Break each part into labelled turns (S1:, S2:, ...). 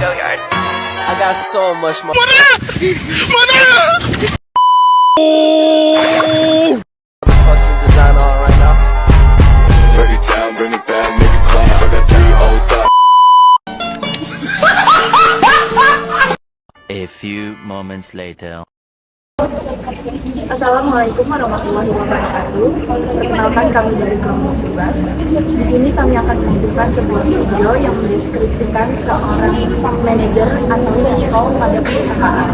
S1: I got so much more. Fucking design on right now.
S2: Break it down, bring it back, make it clap. I got 3 old thoughts.
S3: A few moments later.
S4: Assalamualaikum warahmatullahi wabarakatuh. Perkenalkan kami dari kelompok Bebas. Di sini kami akan menunjukkan sebuah video yang mendeskripsikan seorang manajer atau CEO pada perusahaan.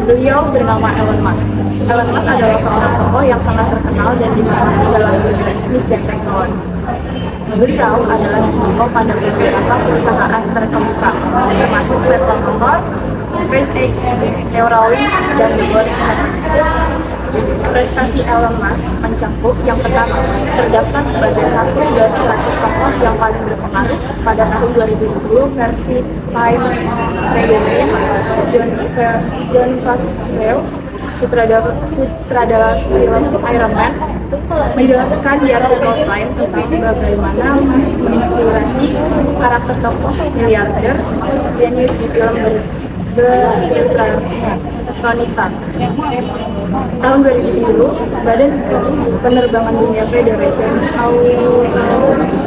S4: Beliau bernama Elon Musk. Elon Musk adalah seorang tokoh yang sangat terkenal dan dihormati dalam dunia bisnis dan teknologi. Beliau adalah CEO pada beberapa perusahaan terkemuka, termasuk Tesla Motor, SpaceX, Neuralink, dan The Boring Company. Prestasi Elon Musk mencakup yang pertama, terdaftar sebagai satu dari 100 tokoh yang paling berpengaruh pada tahun 2010 versi Time Magazine. Jon Favreau, sutradara film Iron Man, menjelaskan di artikel Time tentang bagaimana Musk menginspirasi karakter tokoh miliarder jenius di film bersutradara Tony Stark. Tahun 2010, Badan Penerbangan Dunia Federation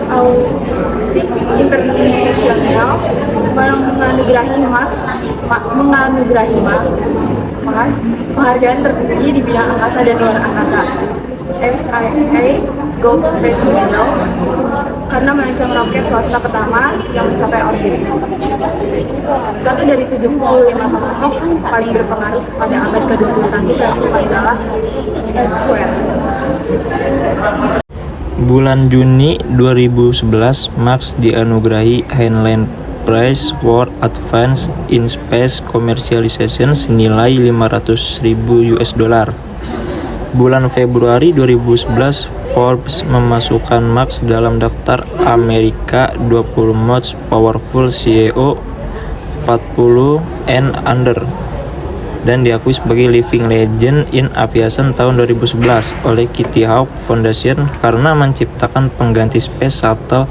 S4: Autic International menganugerahi Musk penghargaan tertinggi di bidang angkasa dan luar angkasa, FIA Gold Space Medal, karena merancang roket swasta pertama yang mencapai orbit. Satu dari 75 tokoh paling berpengaruh pada abad ke-21 versi majalah Esquire.
S5: Bulan Juni 2011, Musk dianugerahi Heinlein Prize for Advance in Space Commercialization senilai $500.000. Bulan Februari 2011, Forbes memasukkan Musk dalam daftar Amerika 20 Most Powerful CEO 40 and Under dan diakui sebagai Living Legend in Aviation tahun 2011 oleh Kitty Hawk Foundation karena menciptakan pengganti Space Shuttle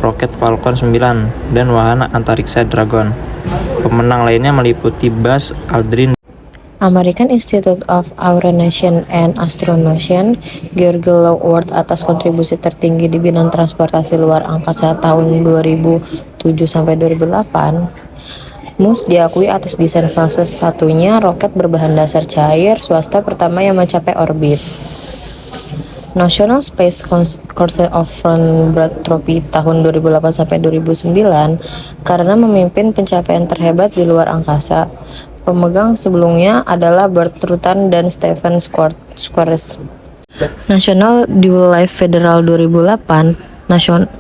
S5: roket Falcon 9 dan wahana antariksa Dragon. Pemenang lainnya meliputi Buzz Aldrin,
S6: American Institute of Aeronation and Astronaution, George Low Award atas kontribusi tertinggi di bidang transportasi luar angkasa tahun 2007-2008. Musk diakui atas desain fase satunya roket berbahan dasar cair swasta pertama yang mencapai orbit. National Space Course of Philanthropy tahun 2008-2009 karena memimpin pencapaian terhebat di luar angkasa. Pemegang sebelumnya adalah Burt Rutan dan Stephen Squires. National Dual Life Federal 2008,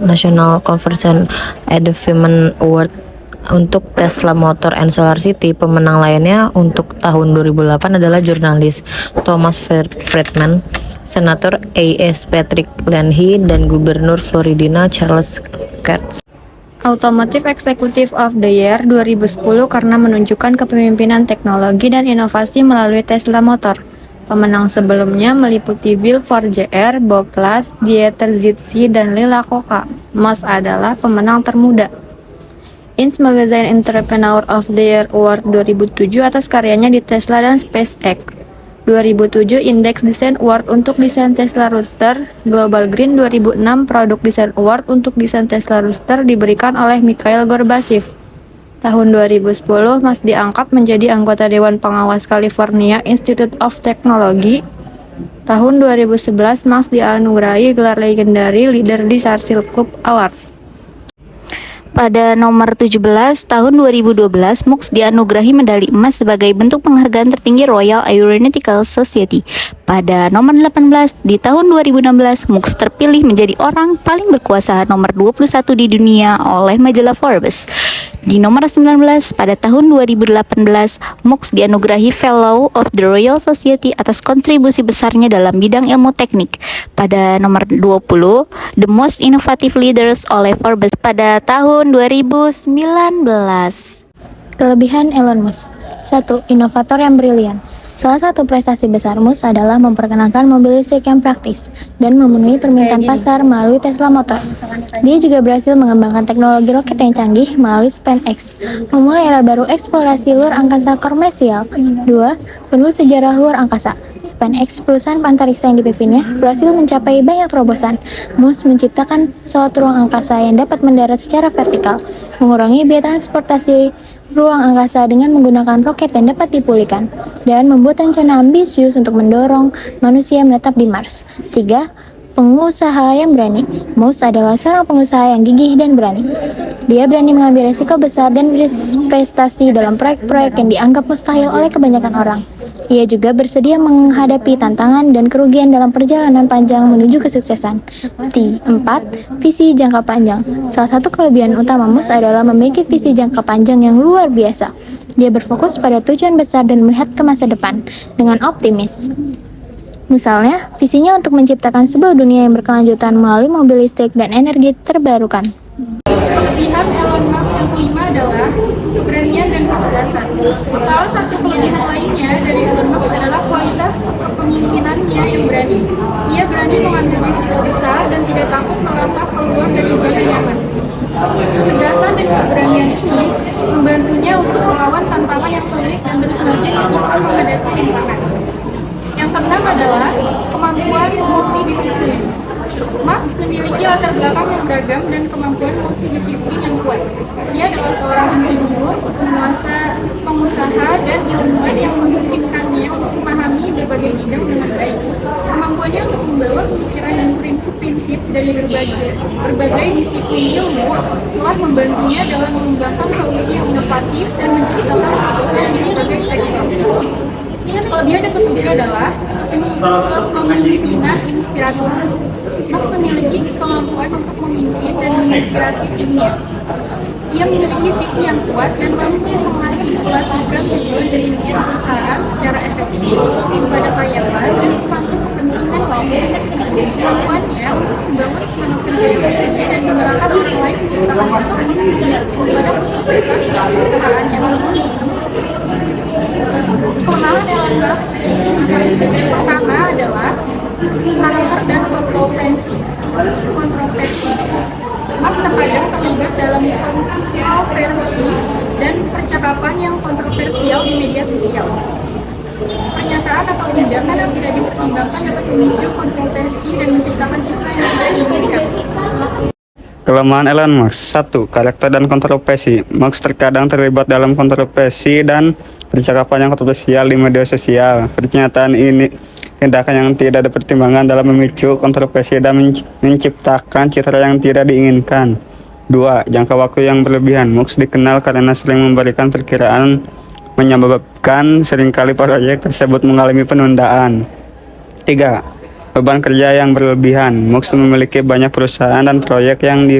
S6: National Convention Achievement Award untuk Tesla Motor and Solar City. Pemenang lainnya untuk tahun 2008 adalah jurnalis Thomas Friedman, Senator A.S. Patrick Leahy, dan Gubernur Florida Charles Kurtz.
S7: Automotive Executive of the Year 2010 karena menunjukkan kepemimpinan teknologi dan inovasi melalui Tesla Motor. Pemenang sebelumnya meliputi Will Ford Jr., Bob Glass, Dieter Zetsche, dan Lila Koka. Musk adalah pemenang termuda. Inc. Magazine Entrepreneur of the Year Award 2007 atas karyanya di Tesla dan SpaceX. 2007 Index Design Award untuk desain Tesla Roadster. Global Green 2006 Product Design Award untuk desain Tesla Roadster diberikan oleh Mikhail Gorbachev. Tahun 2010 Musk diangkat menjadi anggota Dewan Pengawas California Institute of Technology. Tahun 2011 Musk dianugerahi gelar legendary leader di Churchill Cup Awards.
S8: Pada nomor 17 tahun 2012, Musk dianugerahi medali emas sebagai bentuk penghargaan tertinggi Royal Aeronautical Society. Pada nomor 18 di tahun 2016, Musk terpilih menjadi orang paling berkuasa nomor 21 di dunia oleh majalah Forbes. Di nomor 19 pada tahun 2018, Musk dianugerahi Fellow of the Royal Society atas kontribusi besarnya dalam bidang ilmu teknik. Pada nomor 20, The Most Innovative Leaders oleh Forbes pada tahun 2019.
S7: Kelebihan Elon Musk. 1. Inovator yang brilian.
S8: Salah satu prestasi besar Musk adalah memperkenalkan mobil listrik yang praktis dan memenuhi permintaan pasar melalui Tesla Motor. Dia juga berhasil mengembangkan teknologi roket yang canggih melalui SpaceX, memulai era baru eksplorasi luar angkasa komersial. 2. Penulis sejarah luar angkasa. SpaceX, perusahaan antariksa yang dipimpinnya, berhasil mencapai banyak terobosan. Musk menciptakan pesawat ruang angkasa yang dapat mendarat secara vertikal, mengurangi biaya transportasi ruang angkasa dengan menggunakan roket yang dapat dipulihkan, dan membuat rencana ambisius untuk mendorong manusia menetap di Mars. 3. Pengusaha yang berani. Musk adalah seorang pengusaha yang gigih dan berani. Dia berani mengambil risiko besar dan berinvestasi dalam proyek-proyek yang dianggap mustahil oleh kebanyakan orang. Ia juga bersedia menghadapi tantangan dan kerugian dalam perjalanan panjang menuju kesuksesan. 4. Visi jangka panjang. Salah satu kelebihan utama Musk adalah memiliki visi jangka panjang yang luar biasa. Dia berfokus pada tujuan besar dan melihat ke masa depan dengan optimis. Misalnya, visinya untuk menciptakan sebuah dunia yang berkelanjutan melalui mobil listrik dan energi terbarukan.
S4: Kelebihan Elon Musk yang kelima adalah keberanian dan ketegasan. Salah satu kelebihan lainnya dari Elon Musk adalah kualitas kepemimpinannya yang berani. Ia berani mengambil risiko besar dan tidak takut melangkah keluar dari zona nyaman. Ketegasan dan keberanian ini membantunya untuk melawan tantangan yang sulit dan terus maju meskipun menghadapi rintangan. Yang keenam adalah kemampuan multidisiplin. Musk memiliki latar belakang yang beragam dan kemampuan multidisiplin yang kuat. Dia adalah seorang insinyur, pengusaha, dan ilmuwan yang memungkinkannya untuk memahami berbagai bidang dengan baik. Kemampuannya untuk membawa pemikiran dan prinsip-prinsip dari berbagai disiplin ilmu telah membantunya dalam mengembangkan solusi yang inovatif dan menciptakan terobosan di berbagai sektor. Kelebihan yang ketujuh adalah kepemimpinan inspiratif. Musk memiliki kemampuan untuk memimpin dan menginspirasi timnya. Ia memiliki visi yang kuat dan mampu mengartikulasikan tujuan dan impian perusahaan secara efektif kepada karyawan dan pemangku kepentingan lain. Kemampuannya untuk membangun semangat kerja yang tinggi dan menggerakkan orang lain menciptakan inovasi kepada kesuksesan perusahaannya. Kelemahan Elon Musk yang pertama adalah karakter dan kontroversi. Musk terkadang terlibat dalam kontroversi dan percakapan yang kontroversial di media sosial. Pernyataan atau tindakan yang tidak dipertimbangkan dapat memicu kontroversi dan menciptakan citra yang tidak diinginkan.
S9: Kelemahan Elon Musk. 1. Karakter dan kontroversi. Musk terkadang terlibat dalam kontroversi dan percakapan yang kontroversial di media sosial. Pernyataan ini tindakan yang tidak dipertimbangkan dalam memicu kontroversi dan menciptakan citra yang tidak diinginkan. 2. Jangka waktu yang berlebihan. Musk dikenal karena sering memberikan perkiraan menyebabkan seringkali proyek tersebut mengalami penundaan. 3. Beban kerja yang berlebihan. Musk memiliki banyak perusahaan dan proyek yang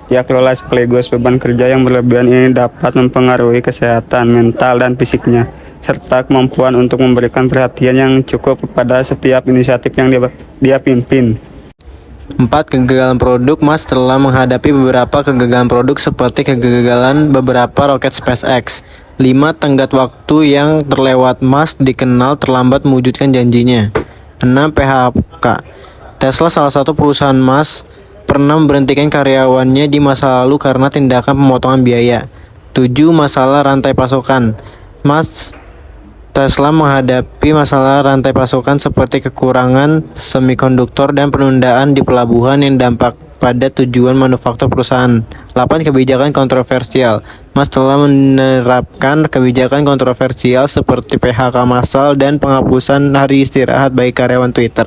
S9: dia kelola sekaligus. Beban kerja yang berlebihan ini dapat mempengaruhi kesehatan mental dan fisiknya, serta kemampuan untuk memberikan perhatian yang cukup kepada setiap inisiatif yang dia pimpin.
S5: 4. Kegagalan produk. Musk telah menghadapi beberapa kegagalan produk seperti kegagalan beberapa roket SpaceX. 5. Tenggat waktu yang terlewat. Musk dikenal terlambat mewujudkan janjinya. 6. PHK. Tesla, salah satu perusahaan Musk, pernah memberhentikan karyawannya di masa lalu karena tindakan pemotongan biaya. 7. Masalah rantai pasokan. Tesla menghadapi masalah rantai pasokan seperti kekurangan semikonduktor dan penundaan di pelabuhan yang dampak pada tujuan manufaktur perusahaan. 8. Kebijakan kontroversial. Musk telah menerapkan kebijakan kontroversial seperti PHK massal dan penghapusan hari istirahat bagi karyawan Twitter.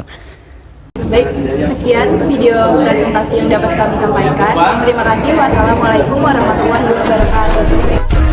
S4: Baik, sekian video presentasi yang dapat kami sampaikan. Terima kasih. Wassalamualaikum warahmatullahi wabarakatuh.